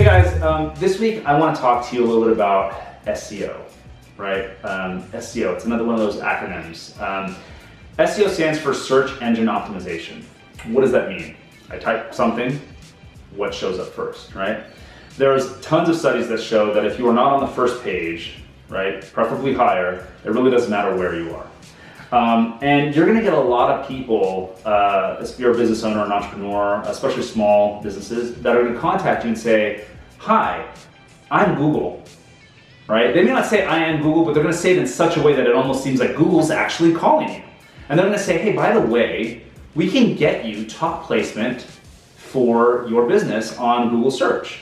Hey guys, this week I want to talk to you a little bit about SEO, right? SEO, it's another one of those acronyms. SEO stands for Search Engine Optimization. What does that mean? I type something, what shows up first, right? There's tons of studies that show that if you are not on the first page, right, preferably higher, it really doesn't matter where you are. And you're going to get a lot of people, if you're a business owner or an entrepreneur, especially small businesses, that are going to contact you and say, hi, I'm Google, right? They may not say I am Google, but they're going to say it in such a way that it almost seems like Google's actually calling you. And they're going to say, hey, by the way, we can get you top placement for your business on Google search.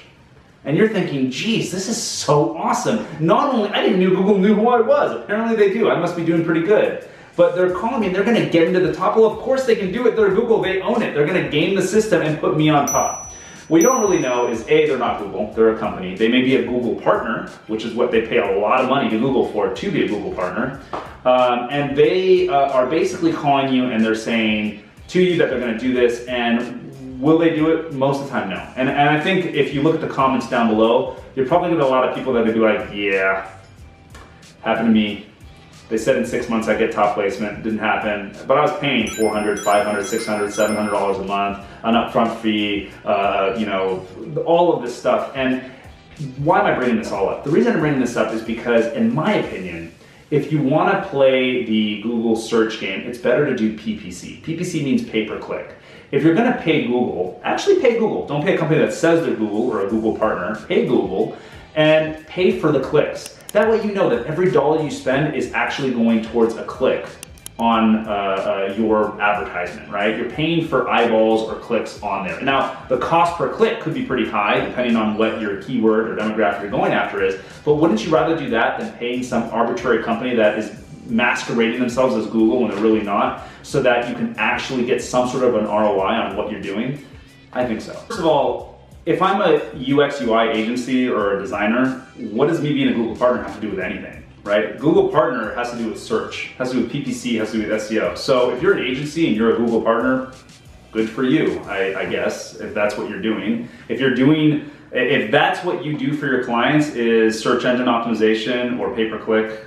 And you're thinking, geez, this is so awesome. Not only, I didn't know Google knew who I was. Apparently they do. I must be doing pretty good. But they're calling me and they're going to get into the top. Well, of course they can do it. They're Google. They own it. They're going to game the system and put me on top. What you don't really know is A, they're not Google. They're a company. They may be a Google partner, which is what they pay a lot of money to Google for, to be a Google partner. And they are basically calling you and they're saying to you that they're going to do this. And will they do it? Most of the time, no. And I think if you look at the comments down below, you're probably going to get a lot of people that are going to be like, yeah, happened to me. They said in 6 months I'd get top placement, didn't happen, but I was paying $400, $500, $600, $700 a month, an upfront fee, you know, all of this stuff. And why am I bringing this all up? The reason I'm bringing this up is because, in my opinion, if you want to play the Google search game, it's better to do PPC. PPC means pay-per-click. If you're going to pay Google, actually pay Google. Don't pay a company that says they're Google or a Google partner. Pay Google and pay for the clicks. That way you know that every dollar you spend is actually going towards a click on your advertisement, right? You're paying for eyeballs or clicks on there. Now, the cost per click could be pretty high depending on what your keyword or demographic you're going after is, but wouldn't you rather do that than paying some arbitrary company that is masquerading themselves as Google when they're really not, so that you can actually get some sort of an ROI on what you're doing? I think so. First of all, if I'm a UX UI agency or a designer, what does me being a Google partner have to do with anything, right? Google partner has to do with search, has to do with PPC, has to do with SEO. So if you're an agency and you're a Google partner, good for you, I guess, if that's what you're doing. If that's what you do for your clients is search engine optimization or pay-per-click,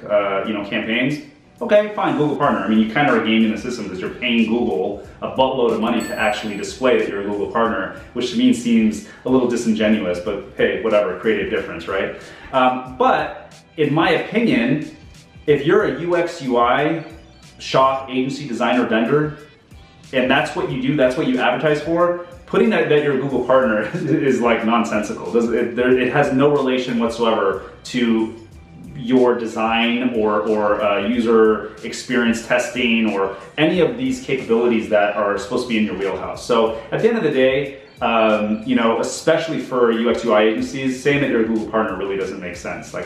campaigns, okay, fine, Google partner. I mean, you kind of are gaming the system because you're paying Google a buttload of money to actually display that you're a Google partner, which to me seems a little disingenuous, but hey, whatever, creative difference, right? But in my opinion, if you're a UX, UI, shop, agency, designer, vendor, and that's what you do, that's what you advertise for, putting that you're a Google partner is like nonsensical. It has no relation whatsoever to your design or user experience testing or any of these capabilities that are supposed to be in your wheelhouse. So at the end of the day, especially for UX UI agencies, saying that you're a Google partner really doesn't make sense. Like,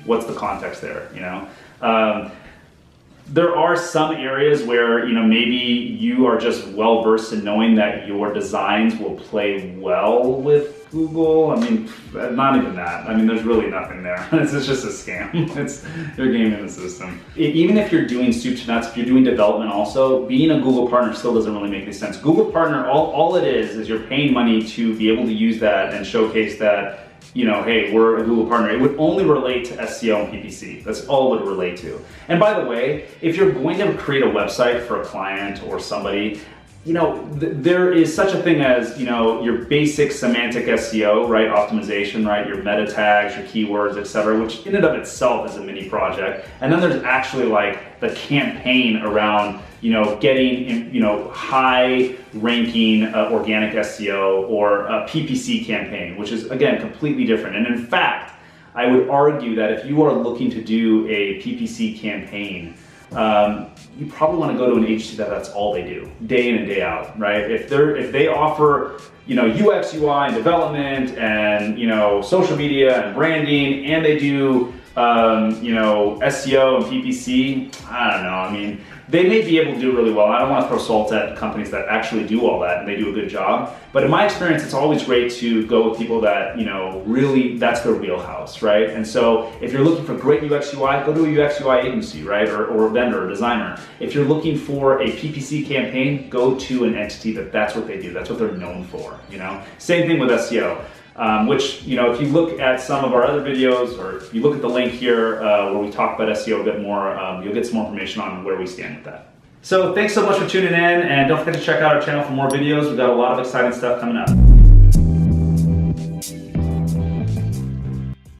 what's the context there, you know? There are some areas where, maybe you are just well versed in knowing that your designs will play well with Google. I mean, not even that. I mean, there's really nothing there. It's just a scam. You're gaming the system. Even if you're doing soup to nuts, if you're doing development also, being a Google partner still doesn't really make any sense. Google partner, all it is you're paying money to be able to use that and showcase that, hey, we're a Google partner. It would only relate to SEO and PPC. That's all it would relate to. And by the way, if you're going to create a website for a client or somebody, there is such a thing as, your basic semantic SEO, right? Optimization, right? Your meta tags, your keywords, etc., which in and of itself is a mini project. And then there's actually like the campaign around, getting, high ranking organic SEO or a PPC campaign, which is again, completely different. And in fact, I would argue that if you are looking to do a PPC campaign, you probably want to go to an agency that's all they do, day in and day out, right? If they offer, UX, UI, and development, and social media and branding, and they do, SEO and PPC, I don't know. I mean, they may be able to do really well. I don't want to throw salt at companies that actually do all that and they do a good job. But in my experience, it's always great to go with people that, really that's their wheelhouse, right? And so if you're looking for great UX UI, go to a UX UI agency, right? Or a vendor or designer. If you're looking for a PPC campaign, go to an entity that's what they do. That's what they're known for, Same thing with SEO. which, you know, if you look at some of our other videos, or if you look at the link here where we talk about SEO a bit more, you'll get some more information on where we stand with that. So thanks so much for tuning in, and don't forget to check out our channel for more videos. We've got a lot of exciting stuff coming up.